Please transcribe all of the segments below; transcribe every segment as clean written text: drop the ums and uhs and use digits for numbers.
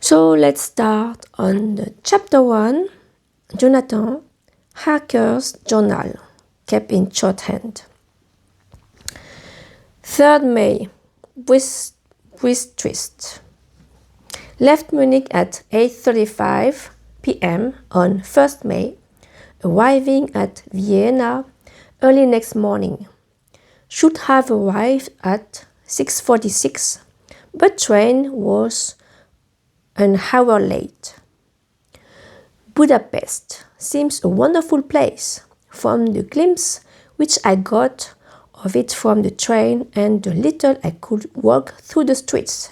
So let's start on the chapter 1, Jonathan, Hacker's Journal, kept in shorthand. 3rd May, with twist. Left Munich at 8:35 p.m. on 1st May, arriving at Vienna early next morning. Should have arrived at 6:46, but train was an hour late. Budapest seems a wonderful place, from the glimpse which I got of it from the train and the little I could walk through the streets.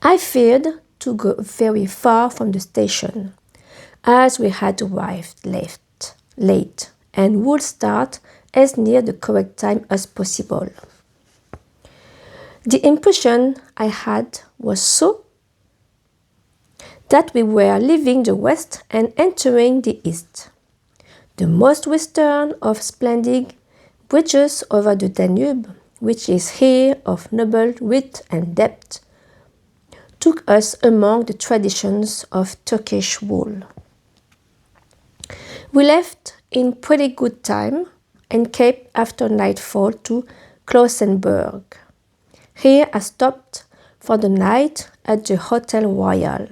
I feared to go very far from the station, as we had arrived late and would start as near the correct time as possible. The impression I had was so that we were leaving the west and entering the east. The most western of splendid bridges over the Danube, which is here of noble width and depth, took us among the traditions of Turkish wool. We left in pretty good time and came after nightfall to Klausenburg. Here I stopped for the night at the Hotel Royal.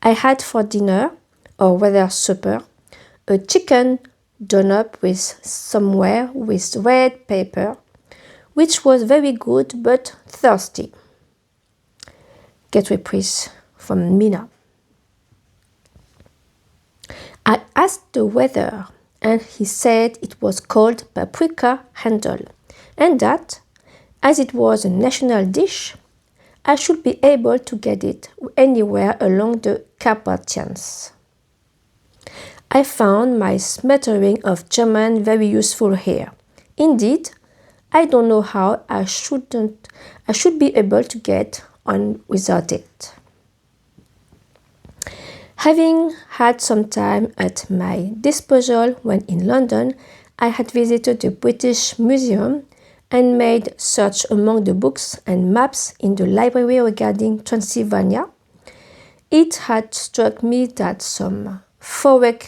I had for dinner, or rather supper, a chicken done up with somewhere with red pepper, which was very good but thirsty. Get reprise from Mina. I asked the weather, and he said it was called paprika handel, and that, as it was a national dish, I should be able to get it anywhere along the Carpathians. I found my smattering of German very useful here. Indeed, I don't know how I should be able to get on without it. Having had some time at my disposal when in London, I had visited the British Museum and made search among the books and maps in the library regarding Transylvania. It had struck me that some foreign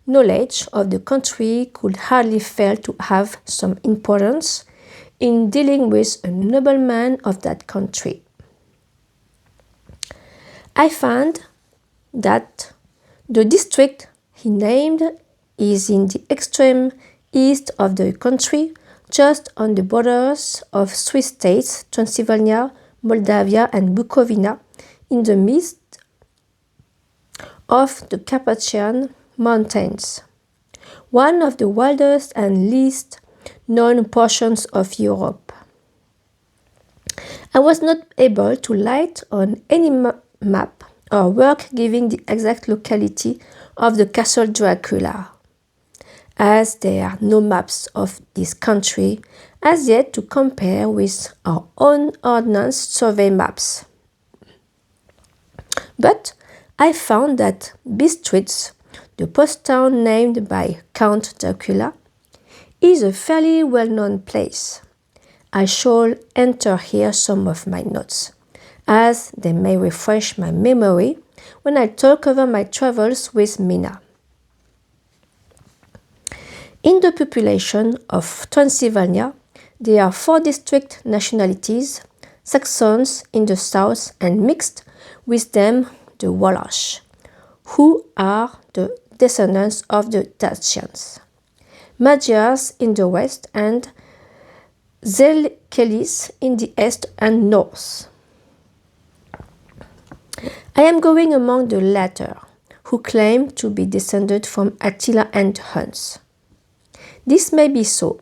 knowledge of the country could hardly fail to have some importance in dealing with a nobleman of that country. I found that the district he named is in the extreme east of the country, just on the borders of three states, Transylvania, Moldavia and Bukovina, in the midst of the Carpathian Mountains, one of the wildest and least known portions of Europe. I was not able to light on any map or work giving the exact locality of the castle Dracula, as there are no maps of this country as yet to compare with our own Ordnance Survey maps. But I found that Bistritz, the post town named by Count Dracula, is a fairly well-known place. I shall enter here some of my notes, as they may refresh my memory when I talk over my travels with Mina. In the population of Transylvania, there are 4 distinct nationalities, Saxons in the south and mixed with them the Wallach, who are the descendants of the Dacians, Magyars in the west and Zelkelis in the east and north. I am going among the latter, who claim to be descended from Attila and Huns. This may be so,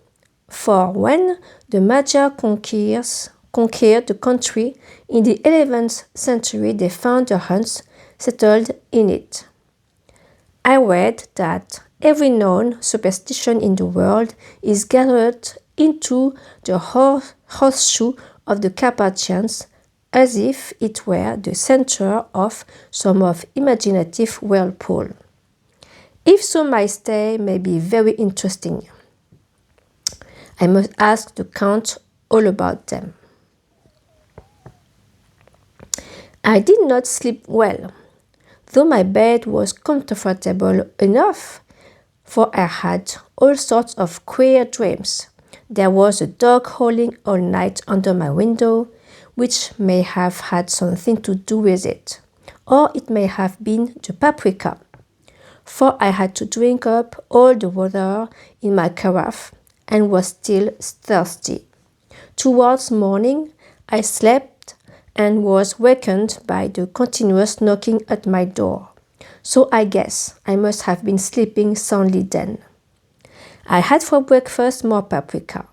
for when the Magyar conquered the country in the 11th century, they found the Huns settled in it. I read that every known superstition in the world is gathered into the horseshoe of the Carpathians, as if it were the center of some of imaginative whirlpool. If so, my stay may be very interesting. I must ask the Count all about them. I did not sleep well, though my bed was comfortable enough, for I had all sorts of queer dreams. There was a dog howling all night under my window, which may have had something to do with it, or it may have been the paprika, for I had to drink up all the water in my carafe and was still thirsty. Towards morning, I slept and was wakened by the continuous knocking at my door, so I guess I must have been sleeping soundly then. I had for breakfast more paprika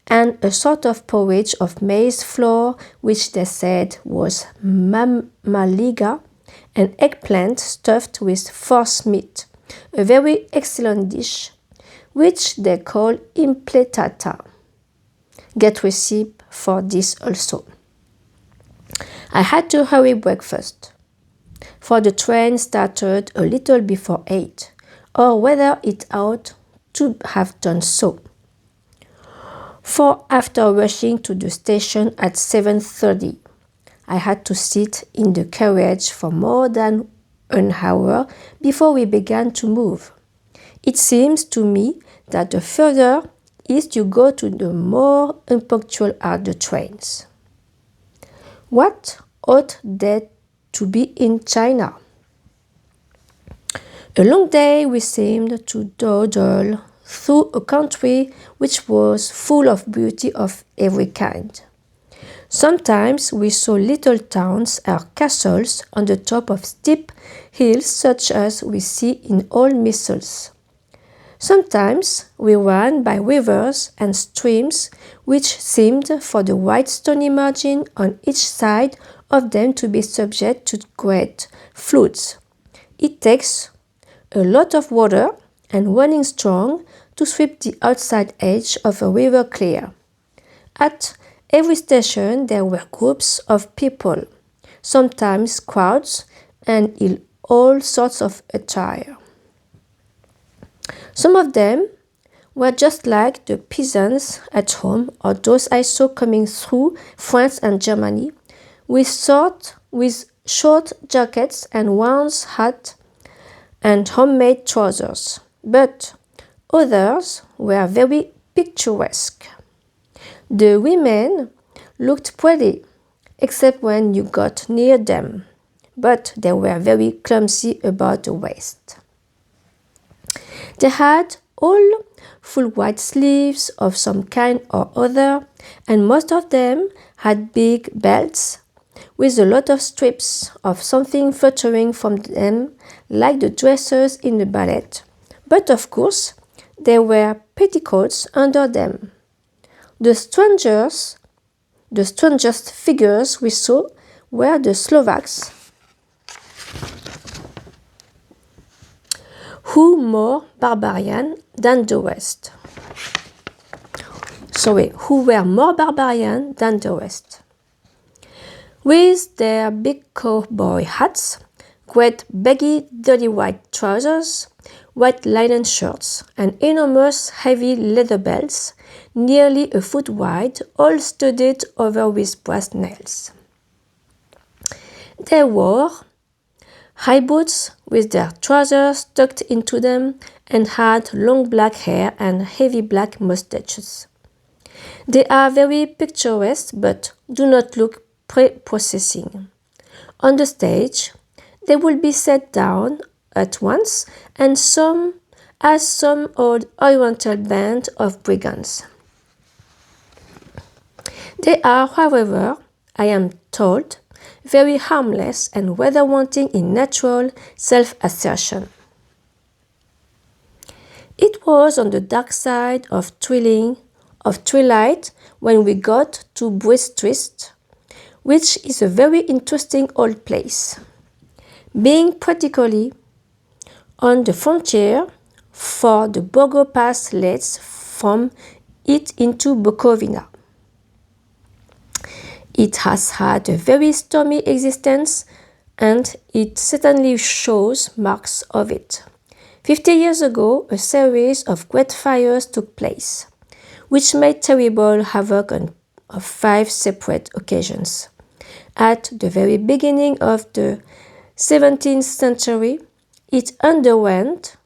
and a sort of porridge of maize flour, which they said was maliga, and eggplant stuffed with force meat, a very excellent dish, which they call impletata. Get receipt for this also. I had to hurry breakfast, for the train started a little before 8, or whether it ought to have done so. For after rushing to the station at 7:30, I had to sit in the carriage for more than an hour before we began to move. It seems to me that the further east you go, the more unpunctual are the trains. What ought there to be in China? A long day we seemed to dawdle through a country which was full of beauty of every kind. Sometimes we saw little towns or castles on the top of steep hills such as we see in old missals. Sometimes we ran by rivers and streams which seemed for the white stony margin on each side of them to be subject to great floods. It takes a lot of water and running strong to sweep the outside edge of a river clear. At every station there were groups of people, sometimes crowds, and in all sorts of attire. Some of them were just like the peasants at home or those I saw coming through France and Germany, with short jackets and round hats and homemade trousers. But others were very picturesque. The women looked pretty, except when you got near them, but they were very clumsy about the waist. They had all full white sleeves of some kind or other, and most of them had big belts with a lot of strips of something fluttering from them like the dresses in the ballet. But of course, there were petticoats under them. The strangest figures we saw were the Slovaks, who were more barbarian than the rest. With their big cowboy hats, great baggy dirty white trousers, white linen shirts, and enormous heavy leather belts, nearly a foot wide, all studded over with brass nails. They wore high boots with their trousers tucked into them and had long black hair and heavy black mustaches. They are very picturesque but do not look prepossessing. On the stage, they will be set down at once and some old oriental band of brigands. They are, however, I am told, very harmless and rather wanting in natural self-assertion. It was on the dark side of twilight when we got to Brest, which is a very interesting old place, being practically on the frontier, for the Borgo Pass leads from it into Bukovina. It has had a very stormy existence, and it certainly shows marks of it. 50 years ago, a series of great fires took place, which made terrible havoc on 5 separate occasions, At the very beginning of the 17th century, it underwent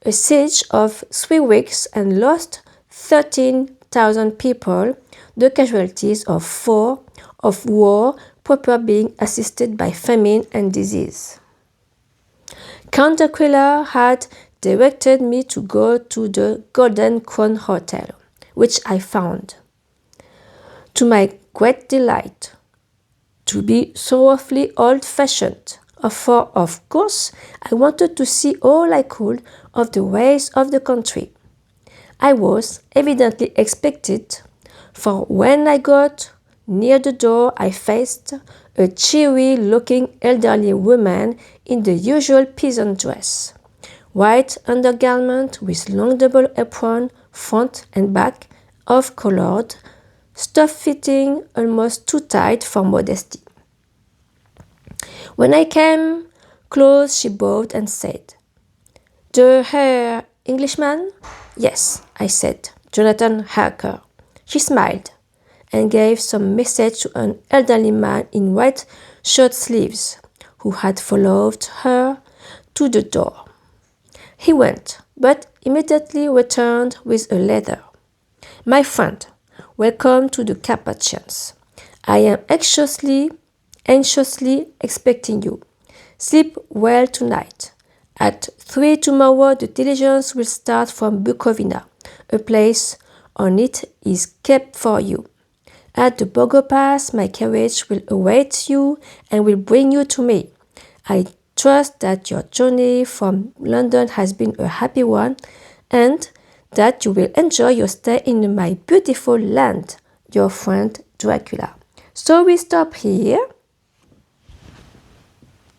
a siege of 3 weeks and lost 13,000 people, the casualties of 4 of war, proper being assisted by famine and disease. Count Dracula had directed me to go to the Golden Crown Hotel, which I found. To my great delight, to be thoroughly old-fashioned, for of course I wanted to see all I could of the ways of the country. I was evidently expected, for when I got near the door I faced a cheery-looking elderly woman in the usual peasant dress, white undergarment with long double apron, front and back, of colored, stuff fitting almost too tight for modesty. When I came close, she bowed and said, "The Herr Englishman?" "Yes," I said, "Jonathan Harker." She smiled and gave some message to an elderly man in white shirt sleeves, who had followed her to the door. He went, but immediately returned with a letter. "My friend, welcome to the Carpathians. I am anxiously expecting you. Sleep well tonight. At 3 tomorrow the diligence will start from Bukovina. A place on it is kept for you. At the Bogo Pass my carriage will await you and will bring you to me. I trust that your journey from London has been a happy one and that you will enjoy your stay in my beautiful land. Your friend Dracula." So we stop here.